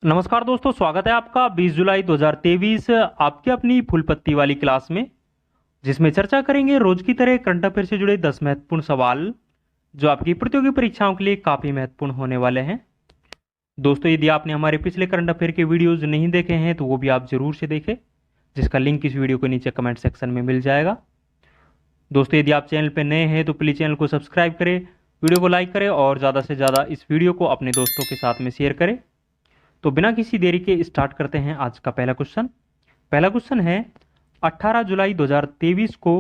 नमस्कार दोस्तों, स्वागत है आपका 20 जुलाई 2023 आपकी अपनी फुल पत्ती वाली क्लास में, जिसमें चर्चा करेंगे रोज की तरह करंट अफेयर से जुड़े 10 महत्वपूर्ण सवाल जो आपकी प्रतियोगी परीक्षाओं के लिए काफी महत्वपूर्ण होने वाले हैं। दोस्तों, यदि आपने हमारे पिछले करंट अफेयर के वीडियोज नहीं देखे हैं तो वो भी आप जरूर से देखें, जिसका लिंक इस वीडियो के नीचे कमेंट सेक्शन में मिल जाएगा। दोस्तों, यदि आप चैनल पर नए हैं तो प्लीज़ चैनल को सब्सक्राइब करें, वीडियो को लाइक करें और ज़्यादा से ज़्यादा इस वीडियो को अपने दोस्तों के साथ में शेयर करें। तो बिना किसी देरी के स्टार्ट करते हैं आज का पहला क्वेश्चन। पहला क्वेश्चन है 18 जुलाई 2023 को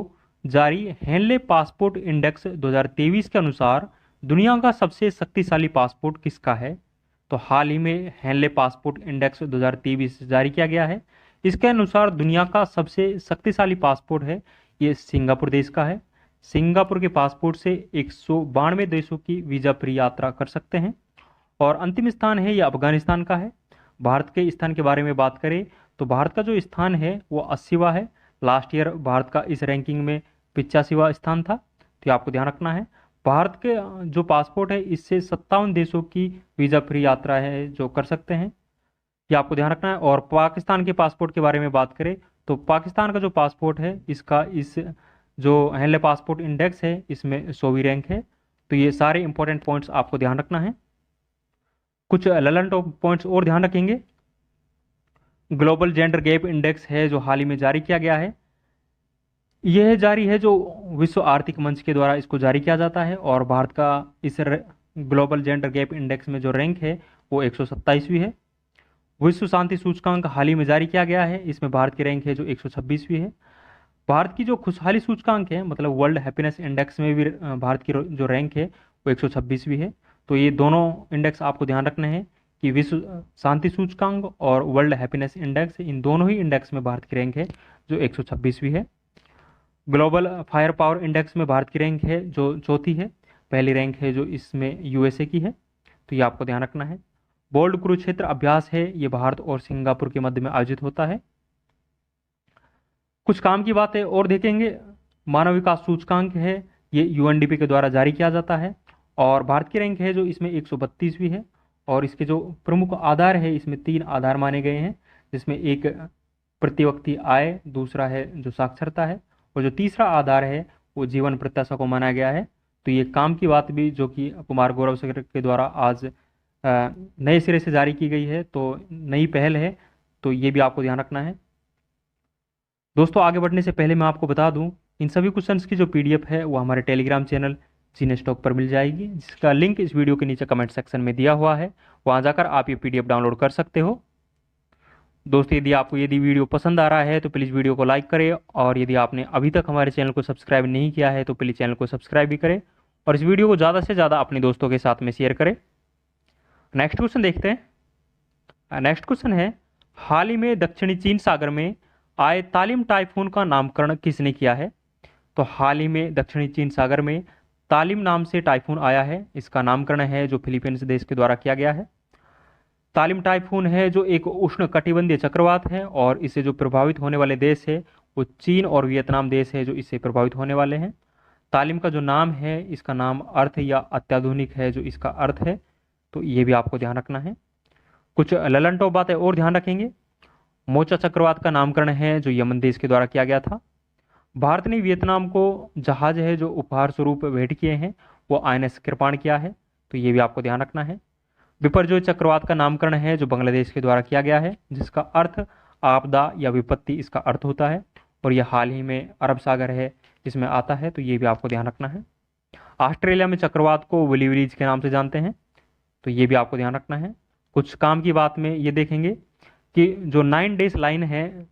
जारी हेनले पासपोर्ट इंडेक्स 2023 के अनुसार दुनिया का सबसे शक्तिशाली पासपोर्ट किसका है? तो हाल ही में हेनले पासपोर्ट इंडेक्स 2023 जारी किया गया है। इसके अनुसार दुनिया का सबसे शक्तिशाली पासपोर्ट है ये सिंगापुर देश का है। सिंगापुर के पासपोर्ट से 192 देशों की वीजा फ्री यात्रा कर सकते हैं। और अंतिम स्थान है यह अफगानिस्तान का है। भारत के स्थान के बारे में बात करें तो भारत का जो स्थान है वो 80वां है। लास्ट ईयर भारत का इस रैंकिंग में 85वां स्थान था, तो ये आपको ध्यान रखना है। भारत के जो पासपोर्ट है इससे 57 देशों की वीज़ा फ्री यात्रा है जो कर सकते हैं, ये आपको ध्यान रखना है। और पाकिस्तान के पासपोर्ट के बारे में बात करें तो पाकिस्तान का जो पासपोर्ट है इसका इस जो हेनले पासपोर्ट इंडेक्स है इसमें 100वीं रैंक है। तो ये सारे इंपॉर्टेंट पॉइंट्स आपको ध्यान रखना है। कुछ ललन टॉप पॉइंट्स और ध्यान रखेंगे। ग्लोबल जेंडर गैप इंडेक्स है जो हाल ही में जारी किया गया है। यह जारी है जो विश्व आर्थिक मंच के द्वारा इसको जारी किया जाता है। और भारत का इस ग्लोबल जेंडर गैप इंडेक्स में जो रैंक है वो 127वीं है। विश्व शांति सूचकांक हाल ही में जारी किया गया है, इसमें भारत की रैंक है जो 126वीं है। भारत की जो खुशहाली सूचकांक है मतलब वर्ल्ड हैप्पीनेस इंडेक्स में भी भारत की जो रैंक है वो 126वीं है। तो ये दोनों इंडेक्स आपको ध्यान रखने हैं कि विश्व शांति सूचकांक और वर्ल्ड हैप्पीनेस इंडेक्स, इन दोनों ही इंडेक्स में भारत की रैंक है जो 126वीं है। ग्लोबल फायर पावर इंडेक्स में भारत की रैंक है जो चौथी है। पहली रैंक है जो इसमें यूएसए की है, तो ये आपको ध्यान रखना है। बोल्ड कुरुक्षेत्र अभ्यास है ये भारत और सिंगापुर के मध्य में आयोजित होता है। कुछ काम की बातें और देखेंगे। मानव विकास सूचकांक है ये यूएनडीपी के द्वारा जारी किया जाता है और भारत की रैंक है जो इसमें 132वीं है। और इसके जो प्रमुख आधार है इसमें 3 आधार माने गए हैं, जिसमें एक प्रति व्यक्ति आय, दूसरा है जो साक्षरता है और जो तीसरा आधार है वो जीवन प्रत्याशा को माना गया है। तो ये काम की बात भी जो कि कुमार गौरव सर के द्वारा आज नए सिरे से जारी की गई है, तो नई पहल है, तो ये भी आपको ध्यान रखना है। दोस्तों, आगे बढ़ने से पहले मैं आपको बता दूं इन सभी क्वेश्चंस की जो पीडीएफ है वो हमारे टेलीग्राम चैनल जीने स्टॉक पर मिल जाएगी, जिसका लिंक इस वीडियो के नीचे कमेंट सेक्शन में दिया हुआ है। वहां जाकर आप ये पीडीएफ डाउनलोड कर सकते हो। दोस्तों, यदि वीडियो पसंद आ रहा है तो प्लीज़ वीडियो को लाइक करें और यदि आपने अभी तक हमारे चैनल को सब्सक्राइब नहीं किया है तो प्लीज़ चैनल को सब्सक्राइब भी करें और इस वीडियो को ज़्यादा से ज़्यादा अपने दोस्तों के साथ में शेयर करें। नेक्स्ट क्वेश्चन देखते हैं। नेक्स्ट क्वेश्चन है हाल ही में दक्षिणी चीन सागर में आए तालिम टाइफून का नामकरण किसने किया है? तो हाल ही में दक्षिणी चीन सागर में तालिम नाम से टाइफून आया है, इसका नामकरण है जो फिलीपींस देश के द्वारा किया गया है। तालिम टाइफून है जो एक उष्ण कटिबंधीय चक्रवात है और इससे जो प्रभावित होने वाले देश है वो चीन और वियतनाम देश है जो इससे प्रभावित होने वाले हैं। तालिम का जो नाम है इसका नाम अर्थ या अत्याधुनिक है जो इसका अर्थ है, तो ये भी आपको ध्यान रखना है। कुछ ललन टॉप बातें और ध्यान रखेंगे। मोचा चक्रवात का नामकरण है जो यमन देश के द्वारा किया गया था। भारत ने वियतनाम को जहाज है जो उपहार स्वरूप भेंट किए हैं वो आईएनएस कृपाण किया है, तो ये भी आपको ध्यान रखना है। विपर्जोय चक्रवात का नामकरण है जो बांग्लादेश के द्वारा किया गया है, जिसका अर्थ आपदा या विपत्ति इसका अर्थ होता है और यह हाल ही में अरब सागर है जिसमें आता है, तो ये भी आपको ध्यान रखना है। ऑस्ट्रेलिया में चक्रवात को विलीवरीज के नाम से जानते हैं, तो ये भी आपको ध्यान रखना है। कुछ काम की बात में ये देखेंगे कि जो 9 डेज लाइन है,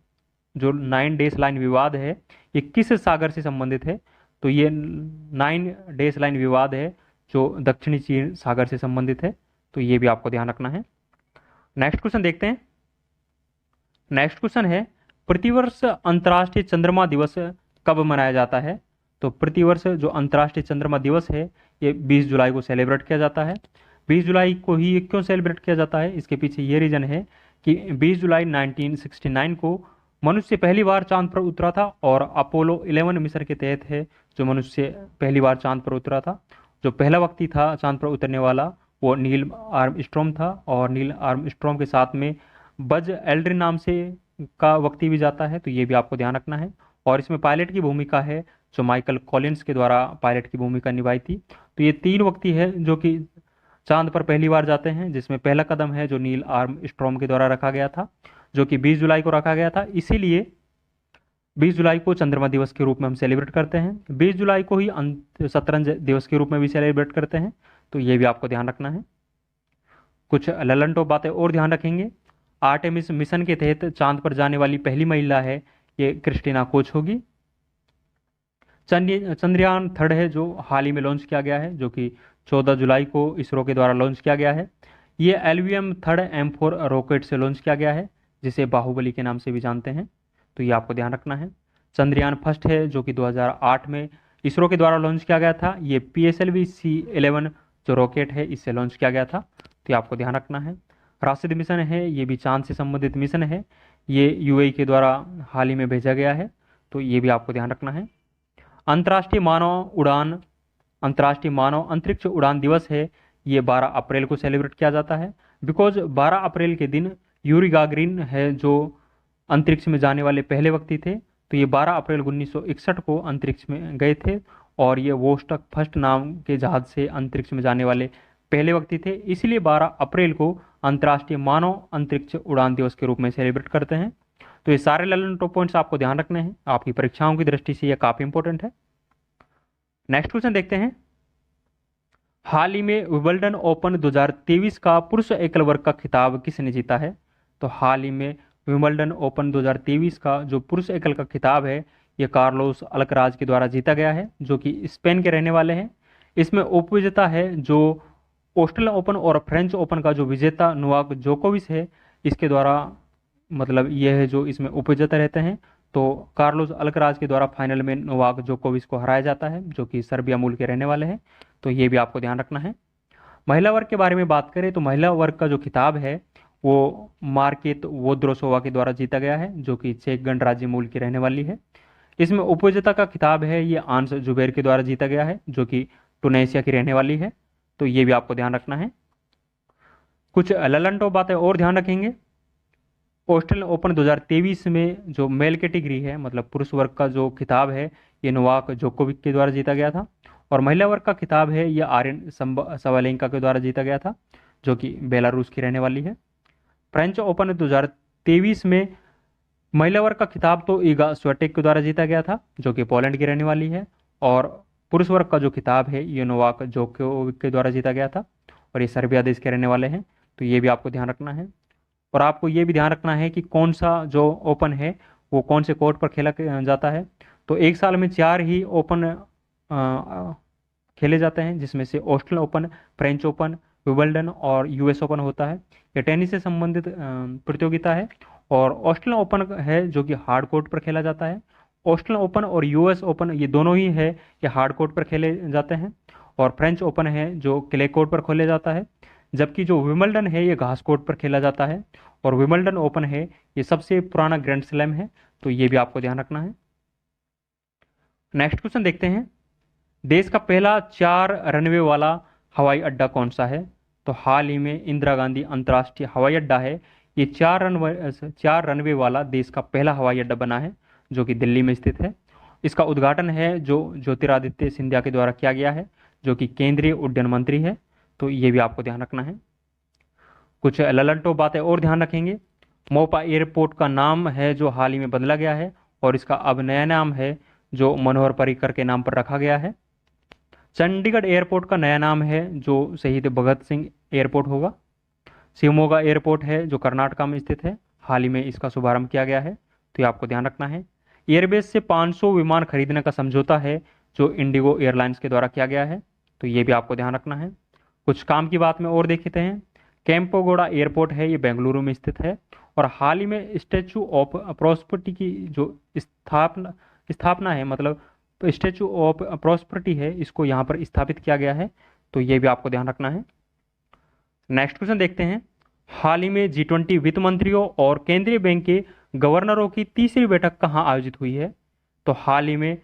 जो 9 डेज लाइन विवाद है ये किस सागर से संबंधित है? तो ये 9 डेज लाइन विवाद है जो दक्षिणी चीन सागर से संबंधित है, तो ये भी आपको ध्यान रखना है। नेक्स्ट क्वेश्चन देखते हैं। नेक्स्ट क्वेश्चन है प्रतिवर्ष अंतर्राष्ट्रीय चंद्रमा दिवस कब मनाया जाता है? तो प्रतिवर्ष जो अंतर्राष्ट्रीय चंद्रमा दिवस है ये 20 जुलाई को सेलिब्रेट किया जाता है। 20 जुलाई को ही क्यों सेलिब्रेट किया जाता है? इसके पीछे ये रीजन है कि 20 जुलाई 1969 को मनुष्य पहली बार चांद पर उतरा था और अपोलो 11 मिशन के तहत है जो मनुष्य पहली बार चांद पर उतरा था। जो पहला व्यक्ति था चांद पर उतरने वाला वो नील आर्मस्ट्रॉन्ग था, और नील आर्मस्ट्रॉन्ग के साथ में बज एल्ड्रिन नाम से का व्यक्ति भी जाता है, तो ये भी आपको ध्यान रखना है। और इसमें पायलट की भूमिका है जो माइकल कॉलिंस के द्वारा पायलट की भूमिका निभाई थी। तो ये 3 व्यक्ति है जो कि चांद पर पहली बार जाते हैं, जिसमें पहला कदम है जो नील आर्मस्ट्रॉन्ग के द्वारा रखा गया था, जो कि 20 जुलाई को रखा गया था। इसीलिए 20 जुलाई को चंद्रमा दिवस के रूप में हम सेलिब्रेट करते हैं। 20 जुलाई को ही शतरंज दिवस के रूप में भी सेलिब्रेट करते हैं, तो ये भी आपको ध्यान रखना है। कुछ ललन टॉप बातें और ध्यान रखेंगे। आर्टेमिस मिशन के तहत चांद पर जाने वाली पहली महिला है ये क्रिस्टीना कोच होगी। चंद्रयान 3 है जो हाल ही में लॉन्च किया गया है, जो कि 14 जुलाई को इसरो के द्वारा लॉन्च किया गया है। ये LVM 3 M4 रॉकेट से लॉन्च किया गया है, जिसे बाहुबली के नाम से भी जानते हैं, तो ये आपको ध्यान रखना है। चंद्रयान फर्स्ट है जो कि 2008 में इसरो के द्वारा लॉन्च किया गया था। ये PSLV C11 जो रॉकेट है इससे लॉन्च किया गया था, तो ये आपको ध्यान रखना है। राशिद मिशन है, ये भी चांद से संबंधित मिशन है, ये UAE के द्वारा हाल ही में भेजा गया है, तो ये भी आपको ध्यान रखना है। अंतर्राष्ट्रीय मानव अंतरिक्ष उड़ान दिवस है, ये 12 अप्रैल को सेलिब्रेट किया जाता है। बिकॉज 12 अप्रैल के दिन यूरी गागरिन है जो अंतरिक्ष में जाने वाले पहले व्यक्ति थे, तो ये 12 अप्रैल 1961 को अंतरिक्ष में गए थे, और ये वोस्टक फर्स्ट नाम के जहाज से अंतरिक्ष में जाने वाले पहले व्यक्ति थे। इसलिए 12 अप्रैल को अंतर्राष्ट्रीय मानव अंतरिक्ष उड़ान दिवस के रूप में सेलिब्रेट करते हैं। तो ये सारे ललन टॉप पॉइंट्स आपको ध्यान रखने हैं, आपकी परीक्षाओं की दृष्टि से यह काफ़ी इंपॉर्टेंट है। नेक्स्ट क्वेश्चन देखते हैं। हाल ही में विंबलडन ओपन 2023 का पुरुष एकल वर्ग का खिताब किसने जीता है? तो हाल ही में विंबलडन ओपन 2023 का जो पुरुष एकल का खिताब है ये कार्लोस अल्कराज के द्वारा जीता गया है, जो कि स्पेन के रहने वाले हैं। इसमें उपविजेता है जो ऑस्ट्रेलियन ओपन और फ्रेंच ओपन का जो विजेता नोवाक जोकोविच है, इसके द्वारा मतलब यह है जो इसमें उपविजेता रहते हैं। तो कार्लोस अल्कराज के द्वारा फाइनल में नोवाक जोकोविच को हराया जाता है, जो कि सर्बिया मूल के रहने वाले हैं, तो ये भी आपको ध्यान रखना है। महिला वर्ग के बारे में बात करें तो महिला वर्ग का जो खिताब है वो मार्केत वोद्रोसोवा के द्वारा जीता गया है, जो कि चेक गणराज्य मूल की रहने वाली है। इसमें उपविजेता का खिताब है ये आंस जुबैर के द्वारा जीता गया है, जो कि टुनेशिया की रहने वाली है, तो ये भी आपको ध्यान रखना है। कुछ ललन टॉप बातें और ध्यान रखेंगे। ऑस्ट्रेलियन ओपन 2023 में जो मेल कैटेगरी है मतलब पुरुष वर्ग का जो खिताब है ये नोवाक जोकोविच के द्वारा जीता गया था, और महिला वर्ग का खिताब है ये आर्यन सवालेंका के द्वारा जीता गया था, जो कि बेलारूस की रहने वाली है। फ्रेंच ओपन 2023 में महिला वर्ग का खिताब तो ईगा स्विटेक के द्वारा जीता गया था, जो कि पोलैंड की रहने वाली है, और पुरुष वर्ग का जो खिताब है ये नोवाक जोकोविच के द्वारा जीता गया था, और ये सर्बिया देश के रहने वाले हैं, तो ये भी आपको ध्यान रखना है। और आपको ये भी ध्यान रखना है कि कौन सा जो ओपन है वो कौन से कोर्ट पर खेला जाता है। तो एक साल में 4 ही ओपन खेले जाते हैं, जिसमें से Australian open, French open, Wimbledon और US ओपन होता है। ये टेनिस से संबंधित प्रतियोगिता है, और ऑस्ट्रेलियन ओपन है जो कि हार्ड कोर्ट पर खेला जाता है। ऑस्ट्रेलियन ओपन और US ओपन ये दोनों ही है ये हार्ड कोर्ट पर खेले जाते हैं, और फ्रेंच ओपन है जो क्ले कोर्ट पर खेला जाता है, जबकि जो विंबलडन है ये घास कोर्ट पर खेला जाता है, और विंबलडन ओपन है ये सबसे पुराना ग्रैंड स्लैम है, तो ये भी आपको ध्यान रखना है। नेक्स्ट क्वेश्चन देखते हैं। देश का पहला 4 रनवे वाला हवाई अड्डा कौन सा है? तो हाल ही में इंदिरा गांधी अंतर्राष्ट्रीय हवाई अड्डा है, ये 4 रनवे वाला देश का पहला हवाई अड्डा बना है, जो कि दिल्ली में स्थित है। इसका उद्घाटन है जो ज्योतिरादित्य सिंधिया के द्वारा किया गया है, जो कि केंद्रीय उड्डयन मंत्री है, तो ये भी आपको ध्यान रखना है। कुछ ललन टॉप बातें और ध्यान रखेंगे। मोपा एयरपोर्ट का नाम है जो हाल ही में बदला गया है, और इसका अब नया नाम है जो मनोहर पर्रिकर के नाम पर रखा गया है। चंडीगढ़ एयरपोर्ट का नया नाम है जो शहीद भगत सिंह एयरपोर्ट होगा। शिवमोगा एयरपोर्ट है जो कर्नाटका में स्थित है, हाल ही में इसका शुभारंभ किया गया है, तो ये आपको ध्यान रखना है। एयरबेस से 500 विमान खरीदने का समझौता है जो इंडिगो एयरलाइंस के द्वारा किया गया है, तो ये भी आपको ध्यान रखना है। कुछ काम की बात में और देखते हैं। कैंपोगोड़ा एयरपोर्ट है ये बेंगलुरु में स्थित है, और हाल ही में स्टैचू ऑफ प्रॉस्पेरिटी की जो स्थापना है मतलब स्टैचू ऑफ प्रॉस्पेरिटी है इसको यहाँ पर स्थापित किया गया है, तो ये भी आपको ध्यान रखना है। नेक्स्ट क्वेश्चन देखते हैं। हाल ही में G20 वित्त मंत्रियों और केंद्रीय बैंक के गवर्नरों की तीसरी बैठक कहाँ आयोजित हुई है? तो हाल ही में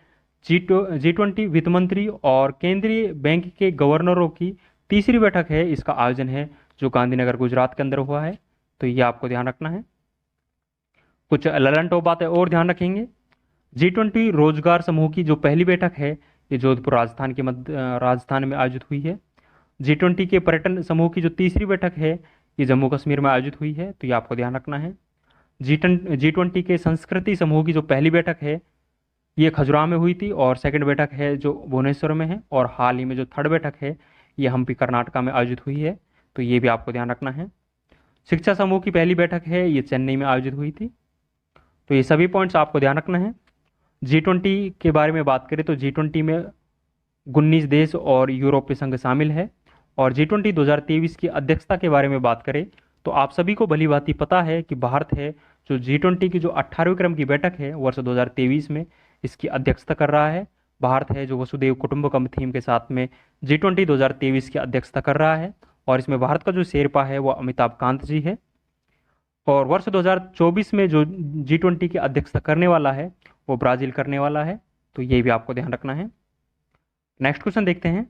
G20 वित्त मंत्री और केंद्रीय बैंक के गवर्नरों की तीसरी बैठक है इसका आयोजन है जो गांधीनगर गुजरात के अंदर हुआ है, तो ये आपको ध्यान रखना है। कुछ ललन टॉप बातें और ध्यान रखेंगे। G20 रोजगार समूह की जो पहली बैठक है ये जोधपुर राजस्थान में आयोजित हुई है। G20 के पर्यटन समूह की जो तीसरी बैठक है ये जम्मू कश्मीर में आयोजित हुई है, तो ये आपको ध्यान रखना है। G20 के संस्कृति समूह की जो पहली बैठक है ये खजुराहो में हुई थी, और सेकंड बैठक है जो भुवनेश्वर में है, और हाल ही में जो थर्ड बैठक है ये हम्पी कर्नाटका में आयोजित हुई है, तो ये भी आपको ध्यान रखना है। शिक्षा समूह की पहली बैठक है ये चेन्नई में आयोजित हुई थी, तो ये सभी पॉइंट्स आपको ध्यान रखना है। G20 के बारे में बात करें तो G20 में 19 देश और यूरोपीय संघ शामिल है। और G20 2023 की अध्यक्षता के बारे में बात करें तो आप सभी को भली भांति पता है कि भारत है जो G20 की जो 18वें क्रम की बैठक है वर्ष 2023 में इसकी अध्यक्षता कर रहा है। भारत है जो वसुधैव कुटुंबकम थीम के साथ में G20 2023 की अध्यक्षता कर रहा है, और इसमें भारत का जो शेरपा है वो अमिताभ कांत जी है। और वर्ष 2024 में जो G20 की अध्यक्षता करने वाला है वो ब्राजील करने वाला है, तो ये भी आपको ध्यान रखना है। नेक्स्ट क्वेश्चन देखते हैं।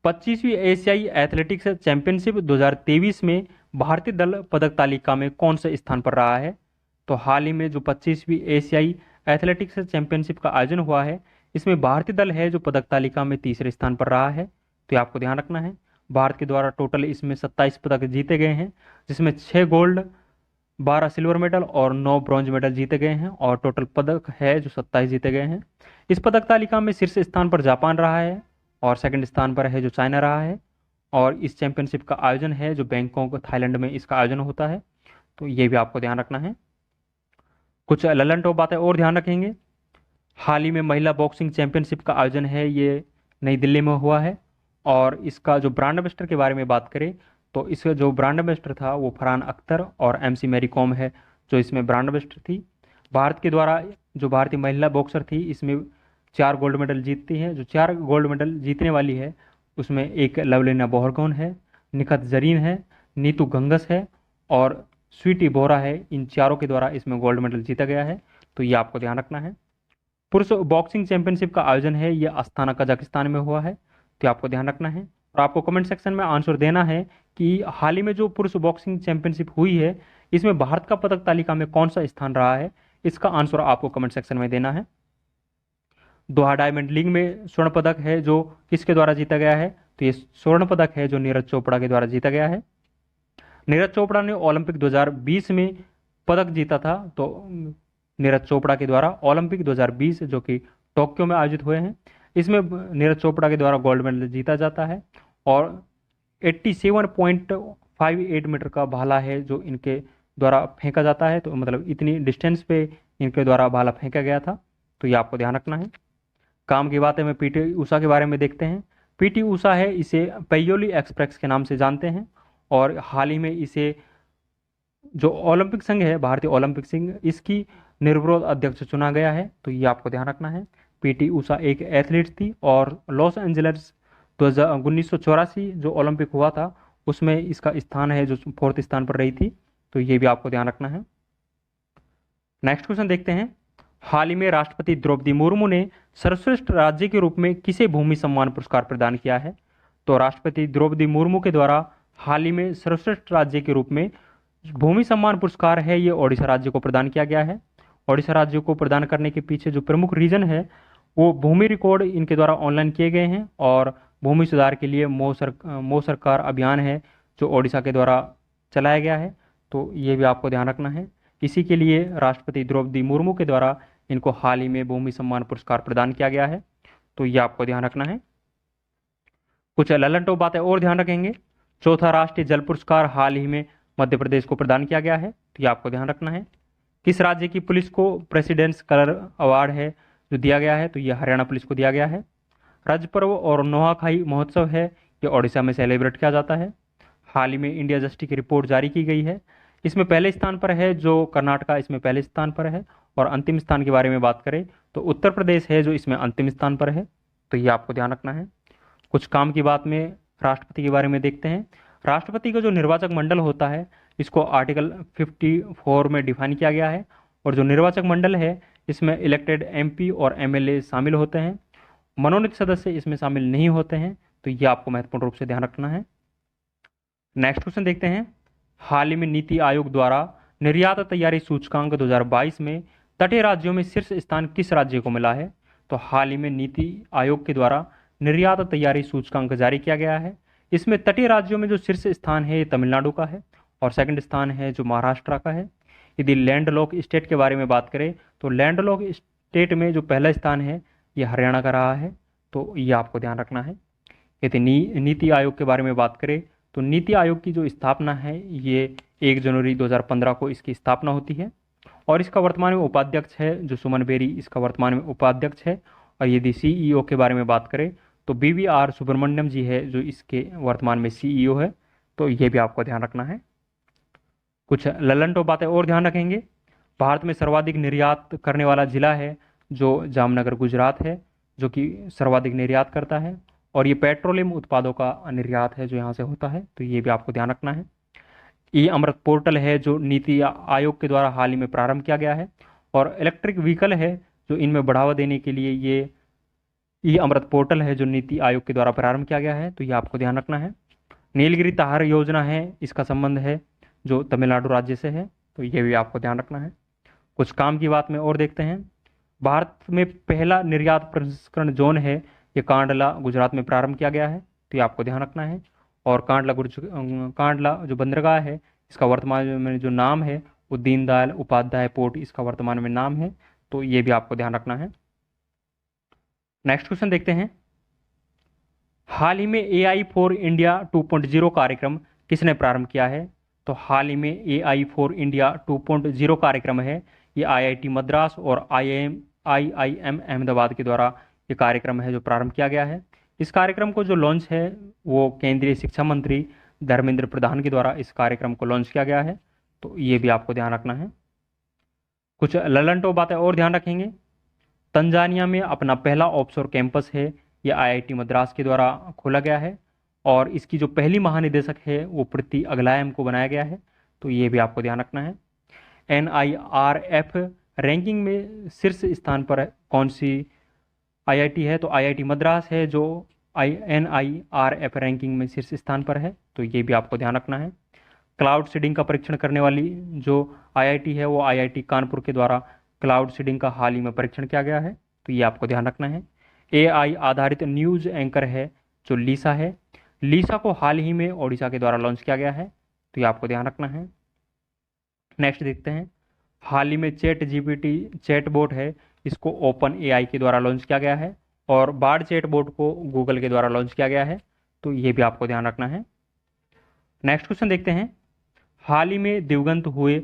25वीं एशियाई एथलेटिक्स चैंपियनशिप 2023 में भारतीय दल पदक तालिका में कौन से स्थान पर रहा है? तो हाल ही में जो 25वीं एशियाई एथलेटिक्स चैंपियनशिप का आयोजन हुआ है इसमें भारतीय दल है जो पदक तालिका में तीसरे स्थान पर रहा है, तो ये आपको ध्यान रखना है। भारत के द्वारा टोटल इसमें 27 पदक जीते गए हैं, जिसमें 6 गोल्ड, 12 सिल्वर मेडल और 9 ब्रॉन्ज मेडल जीते गए हैं, और टोटल पदक है जो 27 जीते गए हैं। इस पदक तालिका में शीर्ष स्थान पर जापान रहा है, और सेकंड स्थान पर है जो चाइना रहा है। और इस चैंपियनशिप का आयोजन है जो बैंकॉक थाईलैंड में इसका आयोजन होता है, तो ये भी आपको ध्यान रखना है। कुछ ललन टॉप बातें और ध्यान रखेंगे। हाल ही में महिला बॉक्सिंग चैंपियनशिप का आयोजन है ये नई दिल्ली में हुआ है, और इसका जो ब्रांड एम्बेसडर के बारे में बात करें तो इसका जो ब्रांड एम्बेसडर था वो फरहान अख्तर और MC मैरी कॉम है जो इसमें ब्रांड एम्बेसडर थी। भारत के द्वारा जो भारतीय महिला बॉक्सर थी इसमें 4 गोल्ड मेडल जीतती हैं। जो 4 गोल्ड मेडल जीतने वाली है उसमें एक लवलीना बोरगोन है, निखत जरीन है, नीतू गंगस है और स्वीटी बोरा है। इन चारों के द्वारा इसमें गोल्ड मेडल जीता गया है, तो ये आपको ध्यान रखना है। पुरुष बॉक्सिंग चैंपियनशिप का आयोजन है ये अस्थाना कजाकिस्तान में हुआ है, तो आपको ध्यान रखना है। और आपको कमेंट सेक्शन में आंसर देना है कि हाल ही में जो पुरुष बॉक्सिंग चैंपियनशिप हुई है इसमें भारत का पदक तालिका में कौन सा स्थान रहा है, इसका आंसर आपको कमेंट सेक्शन में देना है। दोहा डायमंड लीग में स्वर्ण पदक है जो किसके द्वारा जीता गया है? तो ये स्वर्ण पदक है जो नीरज चोपड़ा के द्वारा जीता गया है। नीरज चोपड़ा ने ओलंपिक 2020 में पदक जीता था, तो नीरज चोपड़ा के द्वारा ओलंपिक 2020 जो कि टोक्यो में आयोजित हुए हैं इसमें नीरज चोपड़ा के द्वारा गोल्ड मेडल जीता जाता है। और 87.58 मीटर का भाला है जो इनके द्वारा फेंका जाता है, तो मतलब इतनी डिस्टेंस पे इनके द्वारा भाला फेंका गया था, तो ये आपको ध्यान रखना है। काम की बात है में PT उषा के बारे में देखते हैं। PT उषा है इसे पैयोली एक्सप्रेस के नाम से जानते हैं, और हाल ही में इसे जो ओलंपिक संघ है भारतीय ओलंपिक संघ इसकी निर्विरोध अध्यक्ष चुना गया है, तो ये आपको ध्यान रखना है। PT उषा एक एथलीट थी और लॉस एंजल्स 1984 जो ओलंपिक हुआ था उसमें इसका स्थान है जो 4th स्थान पर रही थी, तो ये भी आपको ध्यान रखना है। नेक्स्ट क्वेश्चन देखते हैं। हाल ही में राष्ट्रपति द्रौपदी मुर्मू ने सर्वश्रेष्ठ राज्य के रूप में किसे भूमि सम्मान पुरस्कार प्रदान किया है? तो राष्ट्रपति द्रौपदी मुर्मू के द्वारा हाल ही में सर्वश्रेष्ठ राज्य के रूप में भूमि सम्मान पुरस्कार है ये ओडिशा राज्य को प्रदान किया गया है। ओडिशा राज्य को प्रदान करने के पीछे जो प्रमुख रीजन है वो भूमि रिकॉर्ड इनके द्वारा ऑनलाइन किए गए हैं, और भूमि सुधार के लिए मो सरकार अभियान है जो ओडिशा के द्वारा चलाया गया है, तो ये भी आपको ध्यान रखना है। इसी के लिए राष्ट्रपति द्रौपदी मुर्मू के द्वारा इनको हाल ही में भूमि सम्मान पुरस्कार प्रदान किया गया है, तो ये आपको ध्यान रखना है। कुछ ललन टॉप बातें और ध्यान रखेंगे। चौथा राष्ट्रीय जल पुरस्कार हाल ही में मध्य प्रदेश को प्रदान किया गया है, तो ये आपको ध्यान रखना है। किस राज्य की पुलिस को प्रेसिडेंट्स कलर अवार्ड है जो दिया गया है? तो ये हरियाणा पुलिस को दिया गया है। राज्य पर्व और नोआखाई महोत्सव है ये ओडिशा में सेलिब्रेट किया जाता है। हाल ही में इंडिया जस्टिस की रिपोर्ट जारी की गई है, इसमें पहले स्थान पर है जो कर्नाटका इसमें पहले स्थान पर है, और अंतिम स्थान के बारे में बात करें तो उत्तर प्रदेश है जो इसमें अंतिम स्थान पर है, तो ये आपको ध्यान रखना है। कुछ काम की बात में राष्ट्रपति के बारे में देखते हैं। राष्ट्रपति का जो निर्वाचक मंडल होता है इसको आर्टिकल 54 में डिफाइन किया गया है, और जो निर्वाचक मंडल है इसमें इलेक्टेड MP और MLA शामिल होते हैं। मनोनीत सदस्य इसमें शामिल नहीं होते हैं, तो ये आपको महत्वपूर्ण रूप से ध्यान रखना है। नेक्स्ट क्वेश्चन देखते हैं। हाल ही में नीति आयोग द्वारा निर्यात तैयारी सूचकांक 2022 में तटीय राज्यों में शीर्ष स्थान किस राज्य को मिला है? तो हाल ही में नीति आयोग के द्वारा निर्यात तैयारी सूचकांक जारी किया गया है। इसमें तटीय राज्यों में जो शीर्ष स्थान है ये तमिलनाडु का है और सेकंड स्थान है जो महाराष्ट्र का है। यदि लैंडलॉक स्टेट के बारे में बात करें तो लैंडलॉक स्टेट में जो पहला स्थान है ये हरियाणा का रहा है, तो ये आपको ध्यान रखना है। यदि नीति आयोग के बारे में बात करें तो नीति आयोग की जो स्थापना है ये 1 जनवरी 2015 को इसकी स्थापना होती है और इसका वर्तमान में उपाध्यक्ष है जो सुमन बेरी इसका वर्तमान में उपाध्यक्ष है। और यदि सीईओ के बारे में बात करें तो BVR सुब्रमण्यम जी है जो इसके वर्तमान में सीईओ है, तो ये भी आपको ध्यान रखना है। कुछ लल्लनटो बातें और ध्यान रखेंगे। भारत में सर्वाधिक निर्यात करने वाला जिला है जो जामनगर गुजरात है, जो कि सर्वाधिक निर्यात करता है और ये पेट्रोलियम उत्पादों का निर्यात है जो यहाँ से होता है, तो ये भी आपको ध्यान रखना है। ई अमृत पोर्टल है जो नीति आयोग के द्वारा हाल ही में प्रारंभ किया गया है और इलेक्ट्रिक व्हीकल है जो इनमें बढ़ावा देने के लिए ये ई अमृत पोर्टल है जो नीति आयोग के द्वारा प्रारंभ किया गया है, तो ये आपको ध्यान रखना है। नीलगिरी ताहर योजना है, इसका संबंध है जो तमिलनाडु राज्य से है, तो ये भी आपको ध्यान रखना है। कुछ काम की बात में और देखते हैं। भारत में पहला निर्यात प्रसंस्करण जोन है ये कांडला गुजरात में प्रारंभ किया गया है, तो ये आपको ध्यान रखना है। और कांडला जो बंदरगाह है इसका वर्तमान में जो नाम है वो दीनदयाल उपाध्याय पोर्ट इसका वर्तमान में नाम है, तो ये भी आपको ध्यान रखना है। नेक्स्ट क्वेश्चन देखते हैं। हाल ही में AI फॉर इंडिया 2.0 कार्यक्रम किसने प्रारंभ किया है? तो हाल ही में AI फॉर इंडिया 2.0 कार्यक्रम है ये IIT मद्रास और IIM अहमदाबाद के द्वारा ये कार्यक्रम है जो प्रारंभ किया गया है। इस कार्यक्रम को जो लॉन्च है वो केंद्रीय शिक्षा मंत्री धर्मेंद्र प्रधान के द्वारा इस कार्यक्रम को लॉन्च किया गया है, तो ये भी आपको ध्यान रखना है। कुछ ललंटो बातें और ध्यान रखेंगे। तंजानिया में अपना पहला ऑफशोर कैंपस है ये IIT मद्रास के द्वारा खोला गया है और इसकी जो पहली महानिदेशक है वो प्रीति अगलायम को बनाया गया है, तो ये भी आपको ध्यान रखना है। NIRF रैंकिंग में शीर्ष स्थान पर कौन सी IIT है? तो IIT मद्रास है जो NIRF रैंकिंग में शीर्ष स्थान पर है, तो ये भी आपको ध्यान रखना है। क्लाउड सीडिंग का परीक्षण करने वाली जो IIT है वो IIT कानपुर के द्वारा क्लाउड सीडिंग का हाल ही में परीक्षण किया गया है, तो ये आपको ध्यान रखना है। AI आधारित न्यूज एंकर है जो लीसा है, लीसा को हाल ही में ओडिशा के द्वारा लॉन्च किया गया है, तो ये आपको ध्यान रखना है। नेक्स्ट देखते हैं। हाल ही में ChatGPT चैटबॉट है इसको OpenAI के द्वारा लॉन्च किया गया है और बार्ड चैटबॉट को गूगल के द्वारा लॉन्च किया गया है, तो ये भी आपको ध्यान रखना है। नेक्स्ट क्वेश्चन देखते हैं। हाल ही में दिवंगत हुए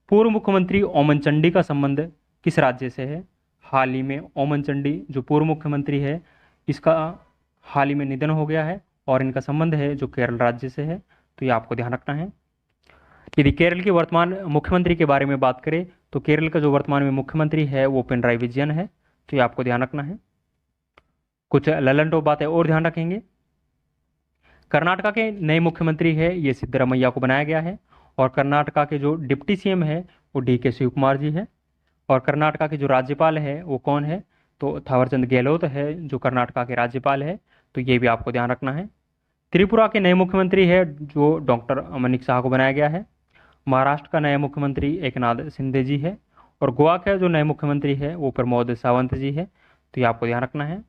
पूर्व मुख्यमंत्री ओमन चांडी का संबंध किस राज्य से है? हाल ही में ओमन चांडी जो पूर्व मुख्यमंत्री है इसका हाल ही में निधन हो गया है और इनका संबंध है जो केरल राज्य से है, तो ये आपको ध्यान रखना है। यदि केरल के वर्तमान मुख्यमंत्री के बारे में बात करें तो केरल का जो वर्तमान में मुख्यमंत्री है वो पिनराई विजयन है, तो ये आपको ध्यान रखना है। कुछ ललंटो बातें और ध्यान रखेंगे। कर्नाटका के नए मुख्यमंत्री है ये सिद्धरामैया को बनाया गया है और कर्नाटका के जो डिप्टी CM है वो DK शिव कुमार जी है और कर्नाटका के जो राज्यपाल है वो कौन है? तो थावरचंद गहलोत है जो कर्नाटका के राज्यपाल है, तो ये भी आपको ध्यान रखना है। त्रिपुरा के नए मुख्यमंत्री है जो डॉक्टर मनिक शाह को बनाया गया है। महाराष्ट्र का नया मुख्यमंत्री एकनाथ शिंदे जी है और गोवा का जो नए मुख्यमंत्री है वो प्रमोद सावंत जी है, तो ये आपको ध्यान रखना है।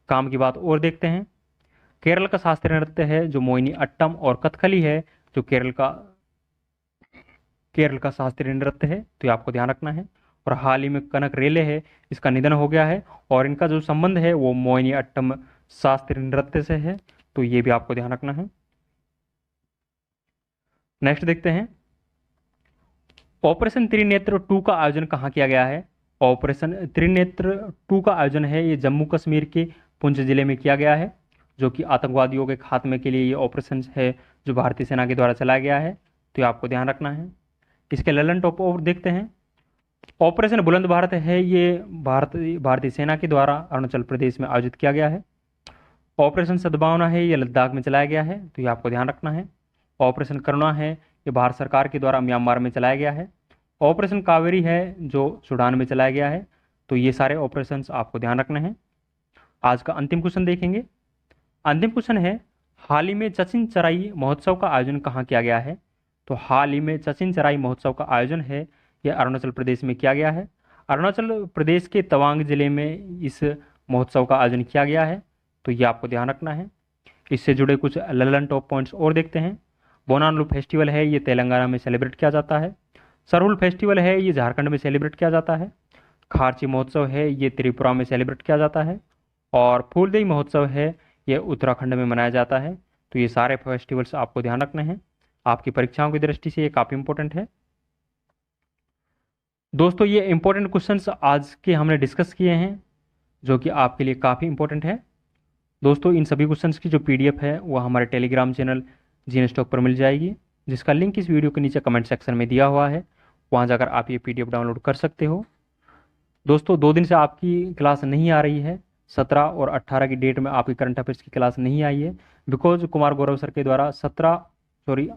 काम की बात और देखते हैं। केरल का शास्त्रीय नृत्य है जो मोहिनी अट्टम और कथकली है जो केरल का शास्त्रीय नृत्य है, तो ये आपको ध्यान रखना है। और हाल ही में कनक रेले है इसका निधन हो गया है और इनका जो संबंध है वो मोहिनी अट्टम शास्त्रीय नृत्य से है, तो ये भी आपको ध्यान रखना है। नेक्स्ट देखते हैं। ऑपरेशन त्रिनेत्र 2 का आयोजन कहाँ किया गया है? ऑपरेशन त्रिनेत्र 2 का आयोजन है ये जम्मू कश्मीर के पुंछ जिले में किया गया है, जो कि आतंकवादियों के खात्मे के लिए ये ऑपरेशन है जो भारतीय सेना के द्वारा चलाया गया है, तो ये आपको ध्यान रखना है। इसके ललन टॉप और देखते हैं। ऑपरेशन बुलंद भारत है ये भारतीय सेना के द्वारा अरुणाचल प्रदेश में आयोजित किया गया है। ऑपरेशन सद्भावना है ये लद्दाख में चलाया गया है, तो ये आपको ध्यान रखना है। ऑपरेशन करुणा है ये भारत सरकार के द्वारा म्यांमार में चलाया गया है। ऑपरेशन कावेरी है जो सूडान में चलाया गया है, तो ये सारे ऑपरेशंस आपको ध्यान रखने हैं। आज का अंतिम क्वेश्चन देखेंगे। अंतिम क्वेश्चन है, हाल ही में चचिन चराई महोत्सव का आयोजन कहाँ किया गया है? तो हाल ही में चचिन चराई महोत्सव का आयोजन है यह अरुणाचल प्रदेश में किया गया है। अरुणाचल प्रदेश के तवांग जिले में इस महोत्सव का आयोजन किया गया है, तो ये आपको ध्यान रखना है। इससे जुड़े कुछ ललन टॉप पॉइंट्स और देखते हैं। बोनालू फेस्टिवल है ये तेलंगाना में सेलिब्रेट किया जाता है। सरहुल फेस्टिवल है ये झारखंड में सेलिब्रेट किया जाता है। खारची महोत्सव है ये त्रिपुरा में सेलिब्रेट किया जाता है। और फूलदेई महोत्सव है ये उत्तराखंड में मनाया जाता है। तो ये सारे फेस्टिवल्स आपको ध्यान रखने हैं, आपकी परीक्षाओं की दृष्टि से ये काफ़ी इंपॉर्टेंट है। दोस्तों ये इंपॉर्टेंट क्वेश्चंस आज के हमने डिस्कस किए हैं, जो कि आपके लिए काफ़ी इंपॉर्टेंट है। दोस्तों इन सभी क्वेश्चंस की जो पीडीएफ है वो हमारे टेलीग्राम चैनल जीएनस्टॉक पर मिल जाएगी, जिसका लिंक इस वीडियो के नीचे कमेंट सेक्शन में दिया हुआ है। वहाँ जाकर आप ये पीडीएफ डाउनलोड कर सकते हो। दोस्तों 2 दिन से आपकी क्लास नहीं आ रही है, 17 और 18 की डेट में आपकी करंट अफेयर्स की क्लास नहीं आई है, बिकॉज कुमार गौरव सर के द्वारा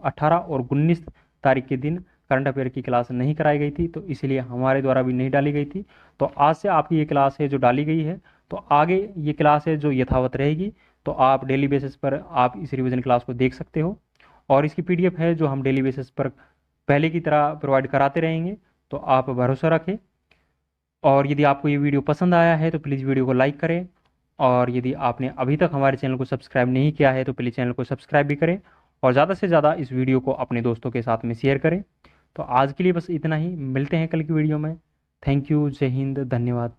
18 और 19 तारीख के दिन करंट अफेयर की क्लास नहीं कराई गई थी, तो इसलिए हमारे द्वारा भी नहीं डाली गई थी। तो आज से आपकी ये क्लास है जो डाली गई है, तो आगे ये क्लास है जो यथावत रहेगी। तो आप डेली बेसिस पर आप इस रिवीजन क्लास को देख सकते हो, और इसकी पीडीएफ है जो हम डेली बेसिस पर पहले की तरह प्रोवाइड कराते रहेंगे। तो आप भरोसा रखें, और यदि आपको ये वीडियो पसंद आया है तो प्लीज़ वीडियो को लाइक करें, और यदि आपने अभी तक हमारे चैनल को सब्सक्राइब नहीं किया है तो प्लीज़ चैनल को सब्सक्राइब भी करें, और ज़्यादा से ज़्यादा इस वीडियो को अपने दोस्तों के साथ में शेयर करें। तो आज के लिए बस इतना ही, मिलते हैं कल की वीडियो में। थैंक यू, जय हिंद, धन्यवाद।